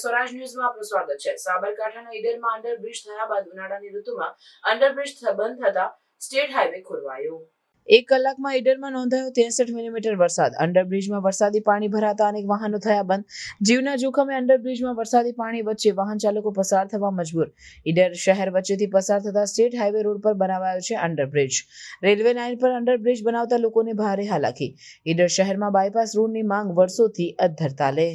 સ્વરાજ ન્યૂઝમાં આપનું સ્વાગત છે। સાબરકાંઠાના ઈડરમાં અંડરબ્રિજ થયા બાદ ઉનાળાની ઋતુમાં અંડરબ્રિજ બંધ થતા સ્ટેટ હાઈવે ખોરવાયો। 1 કલાકમાં ઈડરમાં નોંધાયો 63 મિલીમીટર વરસાદ। અંડરબ્રિજમાં વરસાદી પાણી ભરાતા અનેક વાહનો થયા બંધ। જીવના જોખમે અંડરબ્રિજમાં વરસાદી પાણી વચ્ચે વાહન ચાલકો પસાર થવા મજબૂર। ઈડર શહેર વચ્ચેથી પસાર થતા સ્ટેટ હાઈવે રોડ પર બનાવાયો છે અંડરબ્રિજ। રેલવે લાઇન પર અંડરબ્રિજ બનાવતા લોકોને ભારે હાલાકી। ઈડર શહેરમાં બાયપાસ રોડની માંગ વર્ષોથી અધ્ધર તાલે।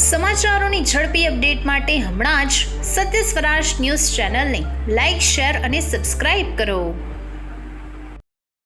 સમાચારોની ઝડપી અપડેટ માટે હમણાં જ સત્ય સ્વરાજ ન્યૂઝ ચેનલને લાઇક, શેર અને સબસ્ક્રાઇબ કરો।